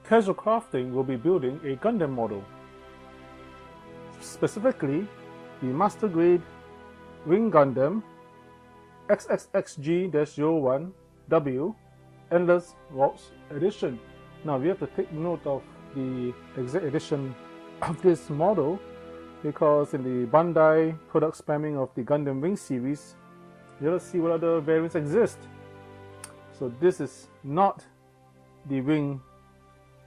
Casual Crafting will be building a Gundam model. Specifically, the Master Grade Wing Gundam XXXG-01W Endless Waltz Edition. Now we have to take note of the exact edition of this model because in the Bandai product spamming of the Gundam Wing series, you have to see what other variants exist. So this is not the Wing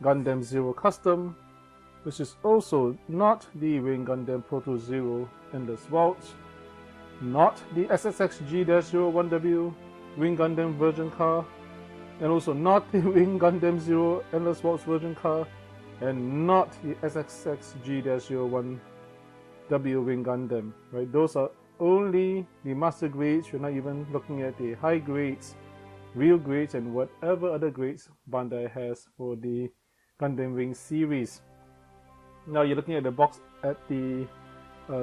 Gundam Zero Custom, which is also not the Wing Gundam Proto Zero Endless Waltz, not the XXXG-01W Wing Gundam Virgin Car, and also not the Wing Gundam Zero Endless Waltz Virgin Car, and not the XXXG-01W Wing Gundam. Right? Those are only the master grades. You're not even looking at the high grades, real grades, and whatever other grades Bandai has for the Gundam Wing series. Now you're looking at the box at the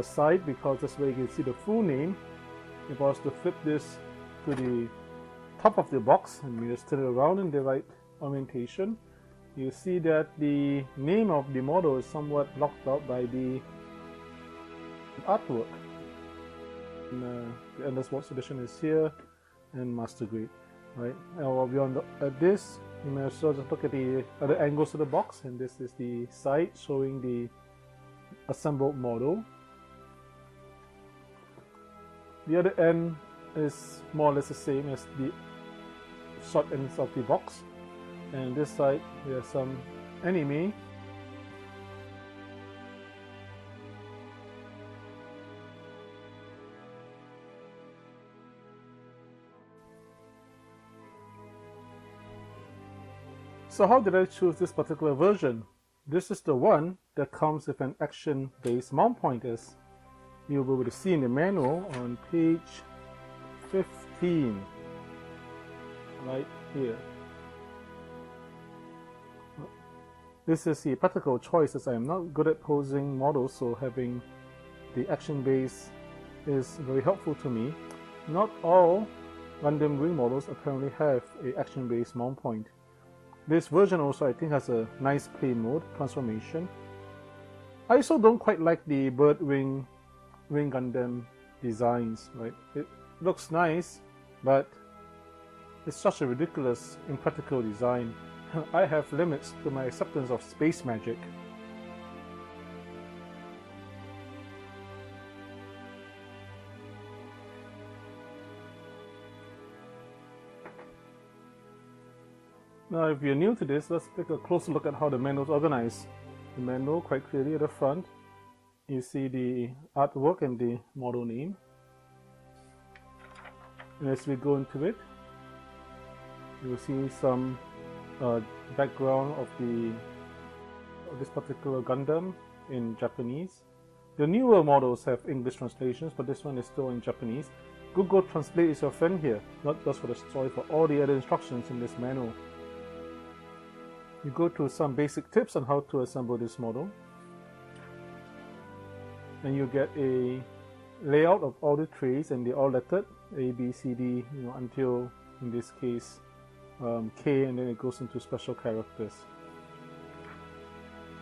side because that's where you can see the full name. If I was to flip this to the top of the box and we just turn it around in the right orientation, you see that the name of the model is somewhat blocked out by the artwork. And, the Endless Waltz edition is here and Master Grade. Right? Now while we're at this, you may as well just look at the other angles of the box, and this is the side showing the assembled model. The other end is more or less the same as the short ends of the box, and this side we have some anime. So how did I choose this particular version? This is the one that comes with an action-based mount point, as you'll be able to see in the manual on page 15, right here. This is the practical choice, as I am not good at posing models, so having the action base is very helpful to me. Not all Gundam Wing models apparently have an action-based mount point. This version also, I think, has a nice plane mode transformation. I also don't quite like the bird wing Gundam designs, right? It looks nice, but it's such a ridiculous, impractical design. I have limits to my acceptance of space magic. Now if you're new to this, let's take a closer look at how the manual is organized. The manual, quite clearly at the front, you see the artwork and the model name. And as we go into it, you will see some background of this particular Gundam in Japanese. The newer models have English translations, but this one is still in Japanese. Google Translate is your friend here, not just for the story, for all the other instructions in this manual. You go through some basic tips on how to assemble this model, and you get a layout of all the trays, and they're all lettered A, B, C, D, until in this case K, and then it goes into special characters.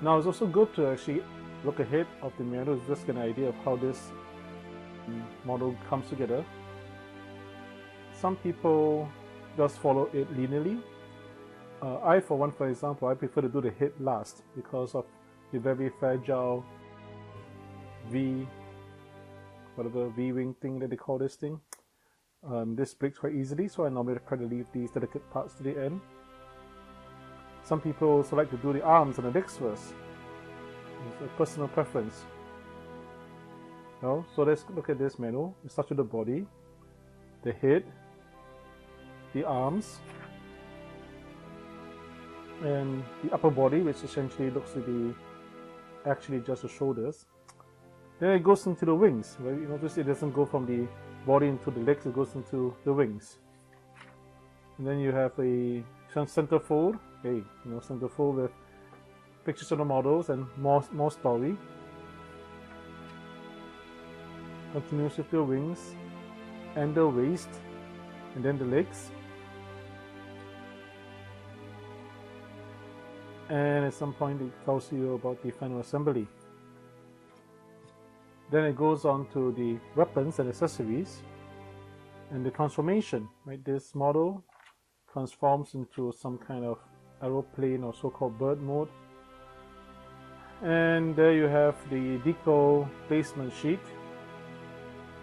Now it's also good to actually look ahead of the manual just to get an idea of how this model comes together. Some people just follow it linearly. I, for one, for example, I prefer to do the head last because of the very fragile V-wing thing that they call this thing. This breaks quite easily, so I normally try to leave these delicate parts to the end. Some people also like to do the arms and the legs first. It's a personal preference. So let's look at this manual. It starts with the body, the head, the arms, and the upper body, which essentially looks to be actually just the shoulders. Then it goes into the wings. Right? You notice it doesn't go from the body into the legs, it goes into the wings. And then you have a centerfold. Okay, centerfold with pictures of the models and more story. Continues with the wings and the waist, and then the legs. and at some point it tells you about the final assembly. Then it goes on to the weapons and accessories and the transformation. Right, this model transforms into some kind of aeroplane or so-called bird mode. And there you have the decal placement sheet.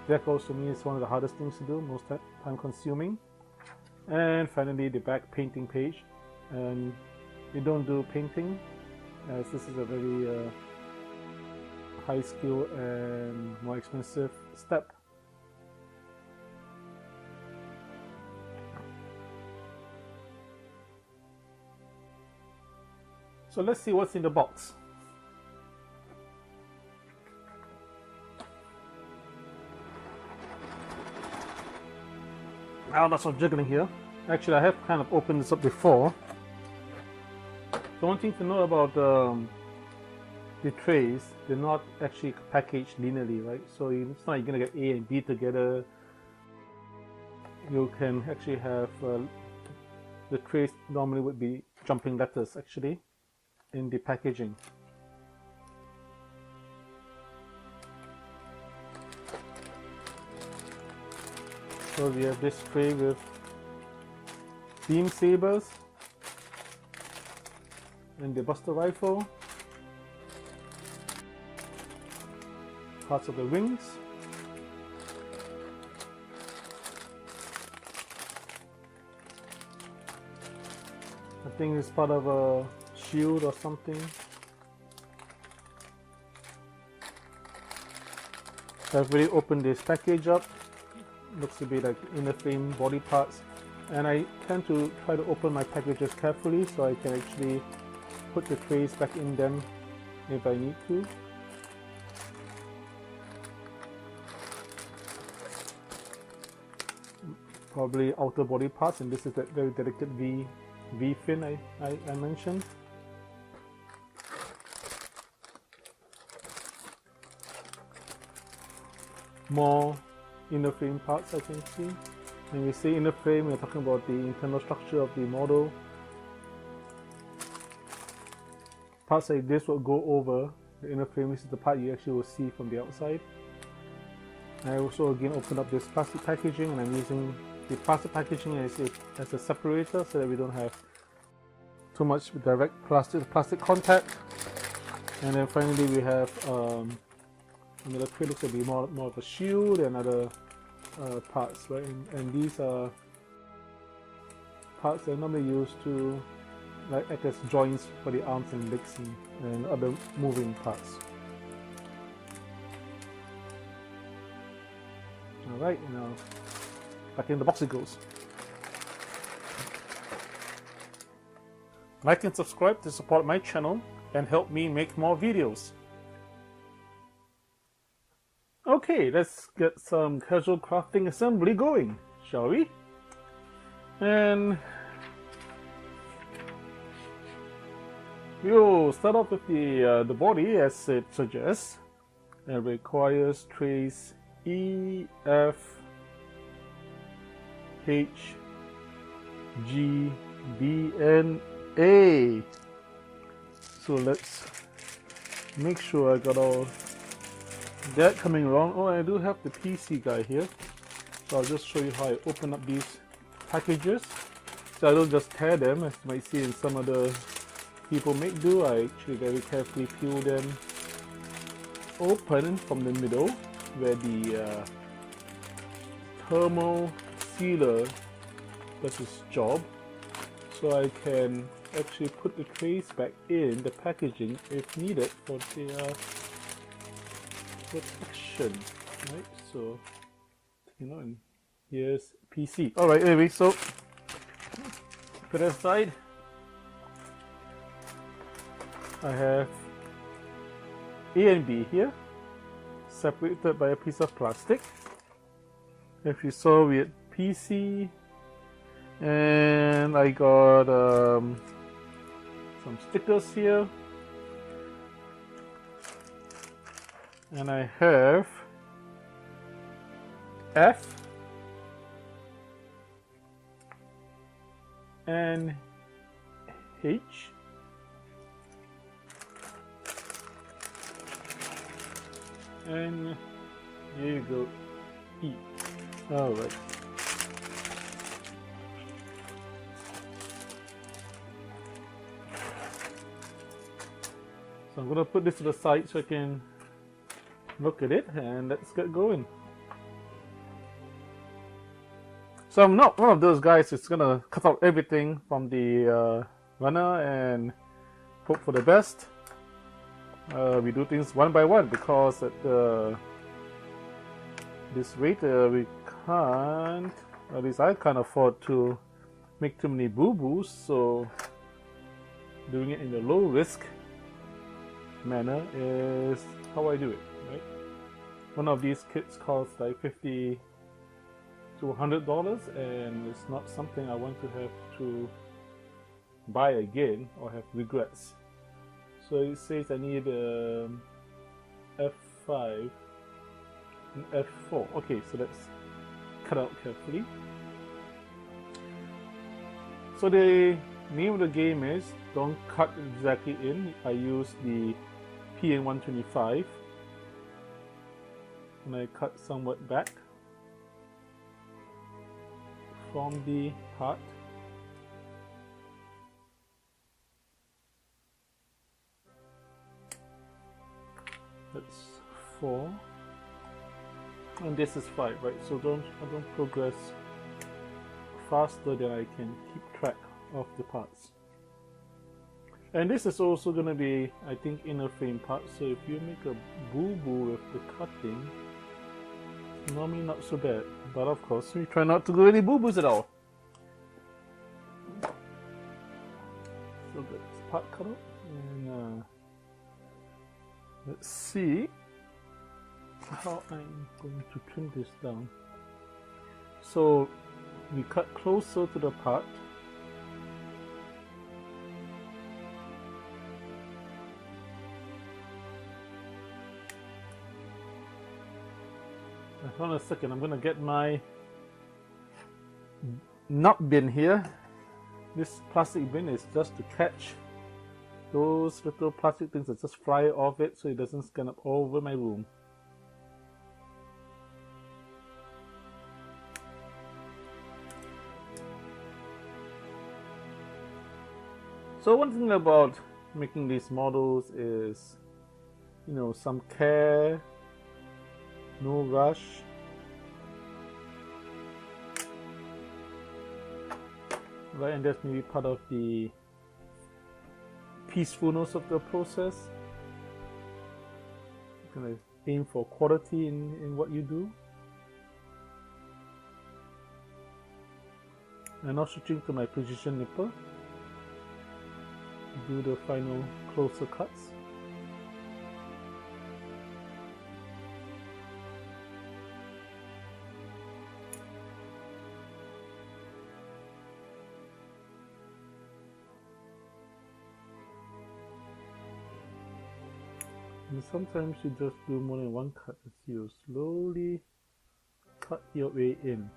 Decals to me is one of the hardest things to do, most time consuming. And finally the back painting page. And you don't do painting, as this is a very high skill and more expensive step. So let's see what's in the box. Now lots of jiggling here. Actually, I have kind of opened this up before. The one thing to know about the trays, they're not actually packaged linearly, right? So it's not you're gonna get A and B together. You can actually have the trays normally would be jumping letters actually in the packaging. So we have this tray with beam sabers and the Buster Rifle, parts of the wings, I think it's part of a shield or something. I've already opened this package up. Looks to be like inner frame body parts, and I tend to try to open my packages carefully so I can actually put the trays back in them if I need to. Probably outer body parts, and this is that very delicate V fin I mentioned. More inner frame parts I can see. When we say inner frame, we're talking about the internal structure of the model. Parts like this will go over the inner frame. This is the part you actually will see from the outside. I also again open up this plastic packaging, and I'm using the plastic packaging as a separator so that we don't have too much direct plastic contact. And then finally we have another tray, looks to be more of a shield and other parts, right? And these are parts that are normally used to act as joints for the arms and legs and other moving parts. Alright, now back in the box it goes. Like and subscribe to support my channel and help me make more videos. Okay, let's get some casual crafting assembly going, shall we? And we'll start off with the body, as it suggests. It requires trays E, F, H, G, B, and A. So let's make sure I got all that coming around. Oh, I do have the PC guy here, so I'll just show you how I open up these packages. So I don't just tear them, as you might see in some other people make do. I actually very carefully peel them open from the middle, where the thermal sealer does its job, so I can actually put the trays back in the packaging if needed for their protection, right? So, you know, and here's PC. Alright, anyway, so put it aside. I have A and B here, separated by a piece of plastic. If you saw, we had PC, and I got some stickers here, and I have F and H And here you go, eat. Alright. So I'm gonna put this to the side so I can look at it, and let's get going. So I'm not one of those guys who's gonna cut out everything from the runner and hope for the best. We do things one by one because at this rate we can't, at least I can't afford to make too many boo-boos, so doing it in a low risk manner is how I do it, right? One of these kits costs like $50 to $100, and it's not something I want to have to buy again or have regrets. So it says I need F5 and F4. Okay, so let's cut out carefully. So the name of the game is Don't Cut Exactly In. I use the PN125 and I cut somewhat back from the part. That's 4 and this is 5, right? So I don't progress faster than I can keep track of the parts. And this is also going to be, I think, inner frame part, so if you make a boo-boo with the cutting, it's normally not so bad, but of course we try not to do any boo-boos at all. So that's part cut out, and let's see how I'm going to trim this down. So we cut closer to the part. Hold on a second, I'm going to get my nut bin here. This plastic bin is just to catch those little plastic things that just fly off it so it doesn't scan up all over my room. So one thing about making these models is, you know, some care, no rush. Right, and that's maybe part of the peacefulness of the process. You're gonna aim for quality in what you do. And now switching to my precision nipper. Do the final closer cuts. And sometimes you just do more than one cut as you slowly cut your way in.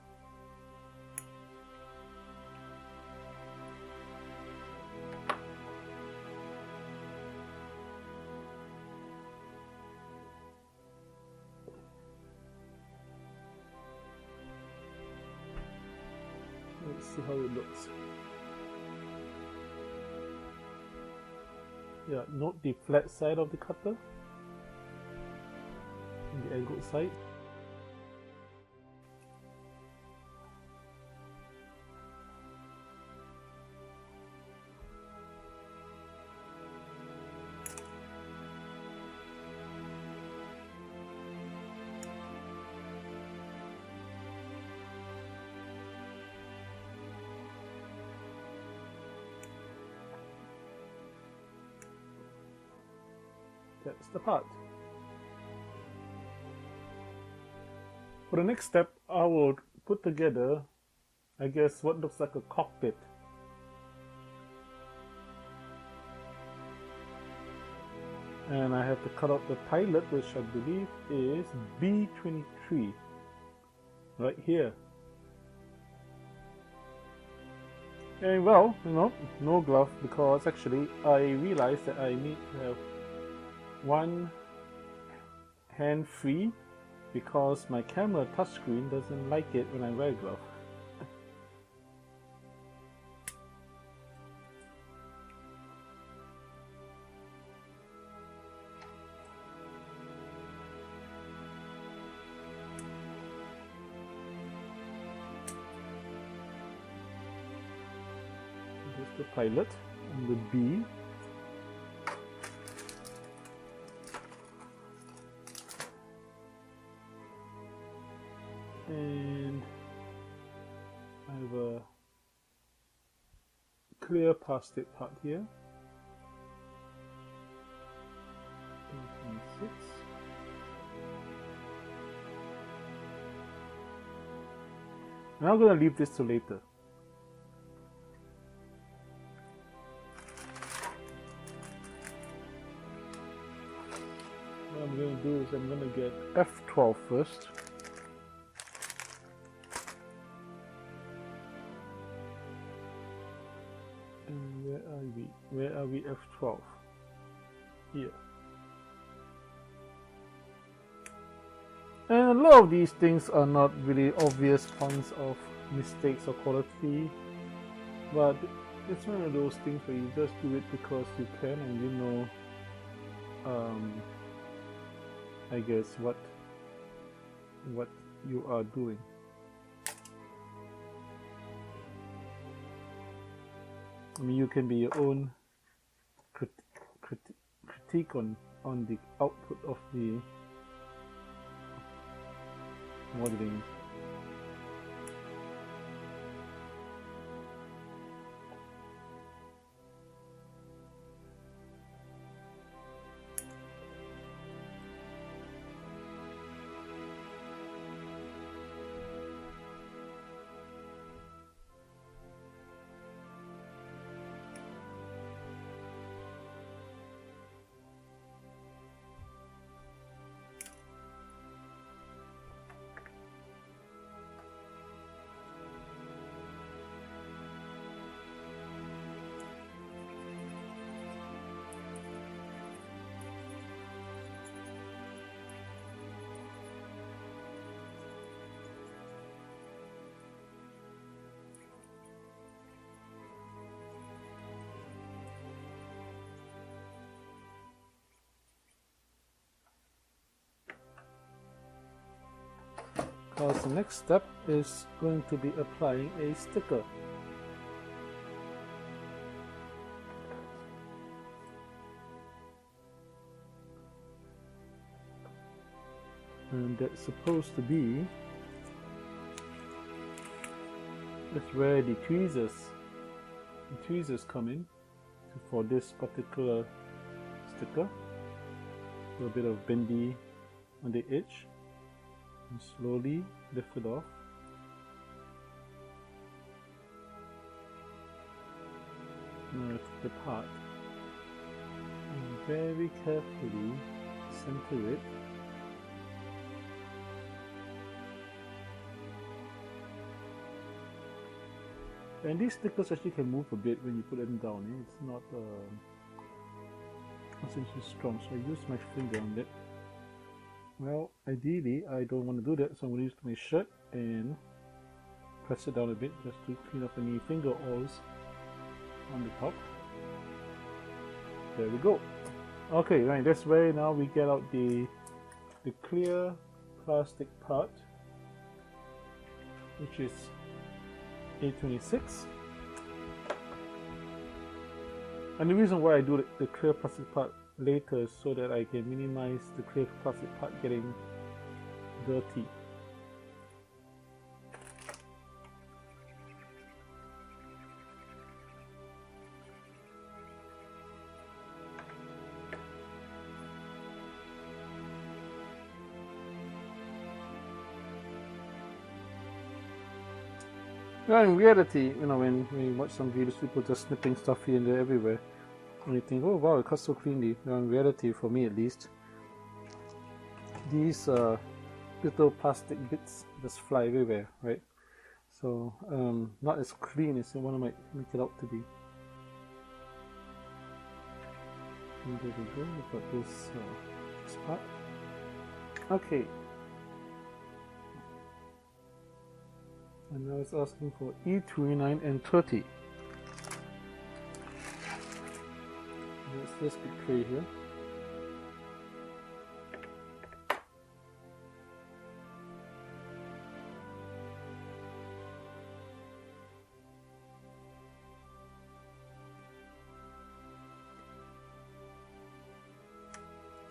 Let's see how it looks. Yeah, note the flat side of the cutter and the angled side. That's the part. For the next step, I will put together, I guess, what looks like a cockpit. And I have to cut out the pilot, which I believe is B23, right here. And well, you know, no glove, because actually I realized that I need to have one hand-free because my camera touchscreen doesn't like it when I wear a glove. Here's the pilot on the B. And I have a clear plastic part here. 26. And I'm going to leave this to later. What I'm going to do is I'm going to get F12 first. And where are we? Where are we? F12. Here. And a lot of these things are not really obvious points of mistakes or quality, but it's one of those things where you just do it because you can and you know, I guess what you are doing. I mean, you can be your own critique on the output of the modeling. Because the next step is going to be applying a sticker. And that's supposed to be, that's where the tweezers come in for this particular sticker. A little bit of bendy on the edge. And slowly lift it off. Now take the part and very carefully center it. And these stickers actually can move a bit when you put them down. It's not essentially strong, so I use my finger on it. Well, ideally, I don't want to do that, so I'm going to use my shirt and press it down a bit just to clean up any finger oils on the top. There we go. Okay, right, that's where now we get out the clear plastic part, which is A26. And the reason why I do the clear plastic part later is so that I can minimize the clear plastic part getting dirty. Well, in reality, you know, when you watch some videos, people just snipping stuff here and there everywhere. And you think, oh wow, it cuts so cleanly. Well, in reality, for me at least, these little plastic bits just fly everywhere, right? So, not as clean as one might make it out to be. And there we go, we've got this part. Okay. And now it's asking for E29 and 30. There's this big tray here.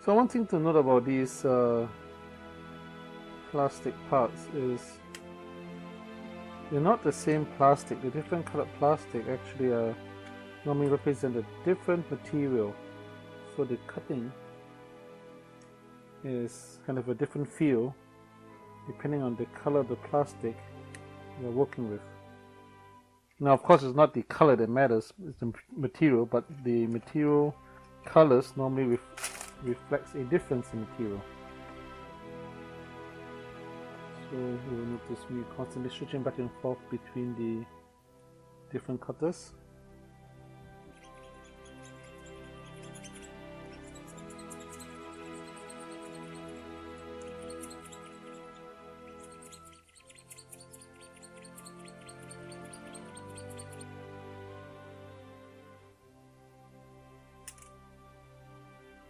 So one thing to note about these plastic parts is they're not the same plastic. The different colored plastic actually normally represent a different material. So the cutting is kind of a different feel depending on the color of the plastic you're working with. Now of course it's not the color that matters, it's the material, but the material colors normally reflects a difference in material. So you will notice me constantly switching back and forth between the different cutters.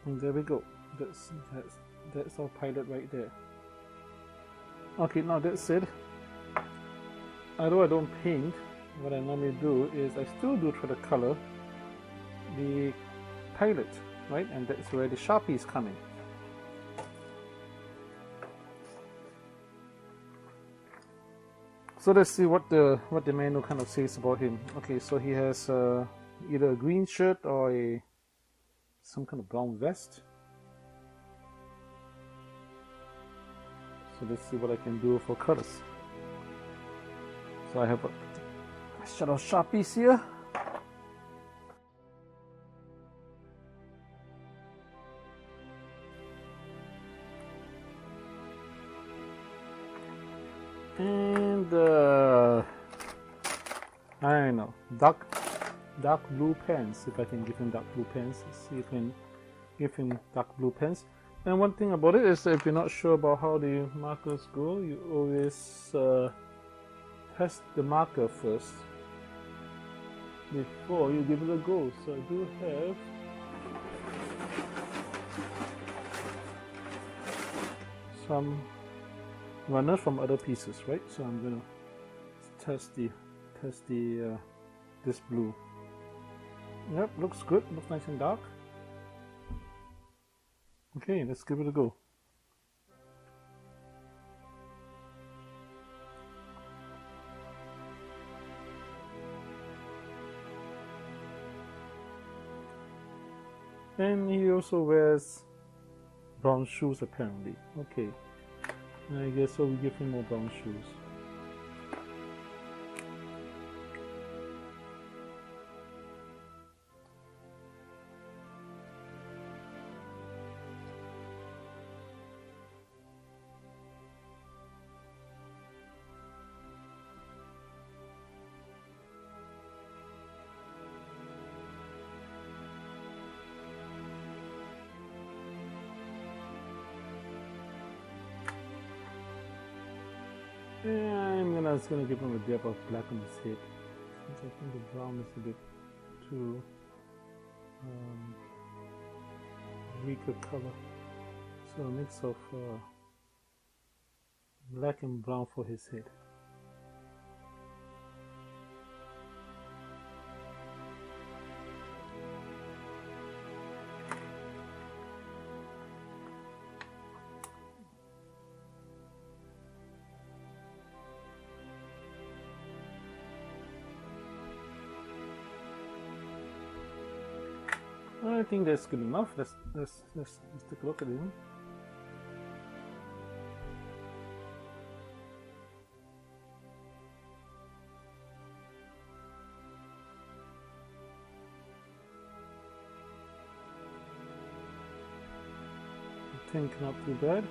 And there we go. That's our pilot right there. Okay, now that's it. Although I don't paint, what I normally do is I still do try to color the pilot, right? And that's where the Sharpie is coming. So let's see what the manual kind of says about him. Okay, so he has either a green shirt or some kind of brown vest. So let's see what I can do for colors. So I have a set of Sharpies here. And I don't know, dark blue pens. If I can give him dark blue pens, let's see if I can give him dark blue pens. And one thing about it is that if you're not sure about how the markers go, you always test the marker first before you give it a go. So I do have some runners from other pieces, right? So I'm gonna test this blue. Yep, looks good, looks nice and dark. Okay, let's give it a go. And he also wears brown shoes apparently. Okay, I guess so we give him more brown shoes. And I'm just gonna give him a dab of black on his head, since I think the brown is a bit too weaker color. So a mix of black and brown for his head. I think that's good enough. Let's take a look at him. I think not too bad.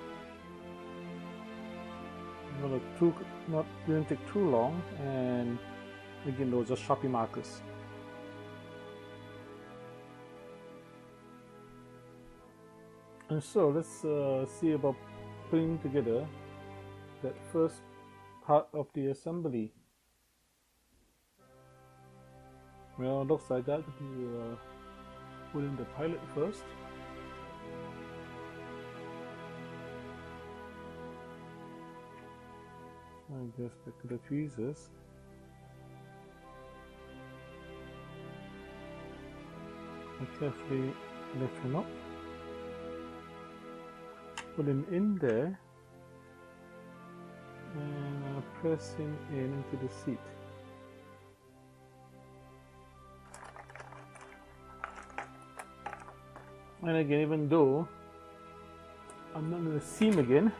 Didn't take too long, and again those are Sharpie markers. And so let's see about putting together that first part of the assembly. Well, looks like I got to put in the pilot first. I guess back to the tweezers. I carefully lift him up, put him in there, and press him into the seat. And again, even though I'm not going to see him again,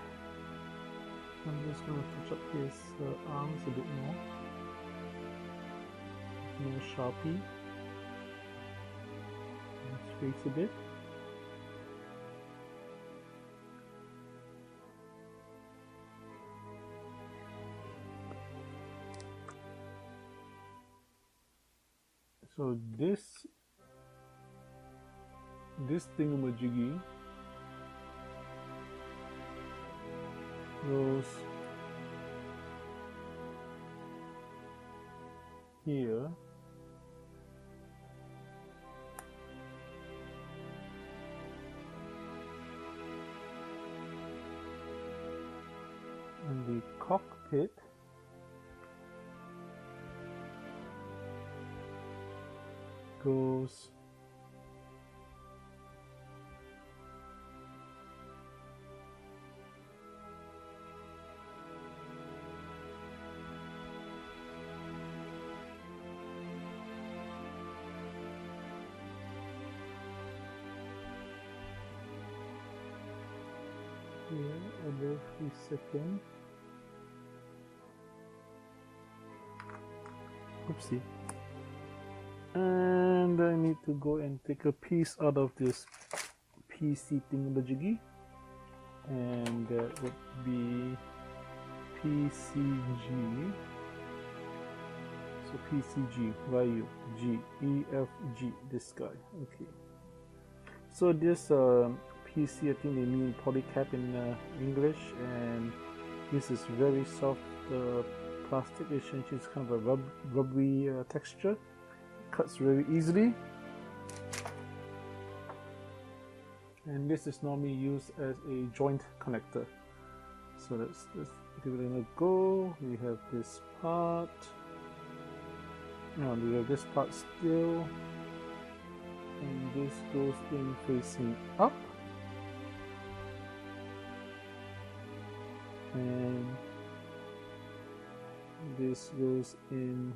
I'm just going to touch up his arms a bit more. More Sharpie. His face a bit. So this thingamajiggy goes here, and the cockpit goes here above the second. Oopsie. And I need to go and take a piece out of this PC thingamajiggy, and that would be PCG. So PCG, YU, G, E, F, G, this guy. Okay. So this PC, I think they mean polycap in English, and this is very soft plastic. Essentially, it's kind of a rubbery texture. Cuts very easily, and this is normally used as a joint connector. So let's give it a go. We have this part. Now we have this part still, and this goes in facing up, and this goes in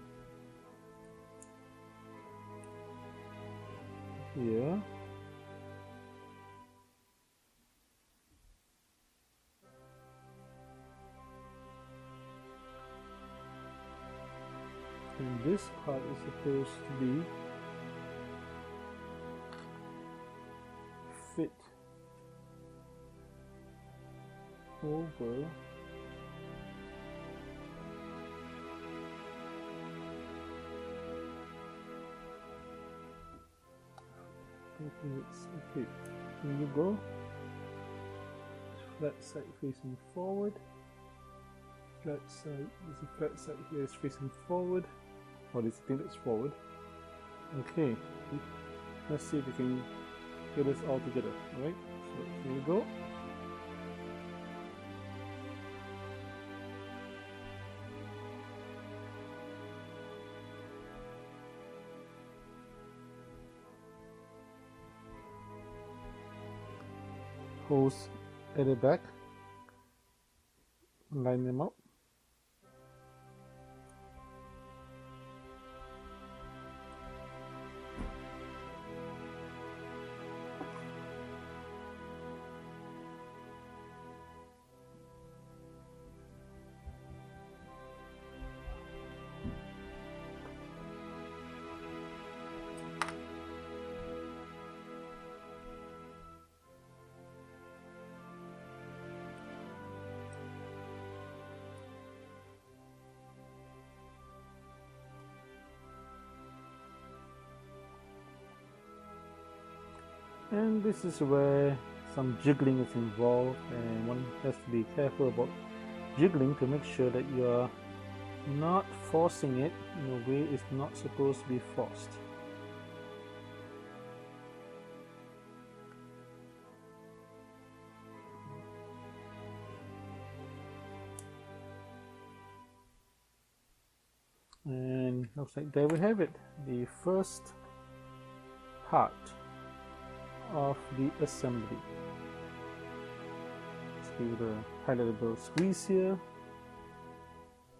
here. And this part is supposed to be fit over okay, here you go. Flat side facing forward. Flat side, there's a flat side here is facing forward. Or this thing that's forward. Okay, let's see if we can get this all together. Alright, so here you go. Holes at the back, line them up. And this is where some jiggling is involved, and one has to be careful about jiggling to make sure that you are not forcing it in a way it's not supposed to be forced. And looks like there we have it, the first part of the assembly. Let's give it a tiny little squeeze here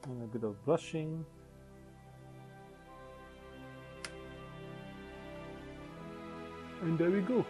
and a bit of brushing. And there we go.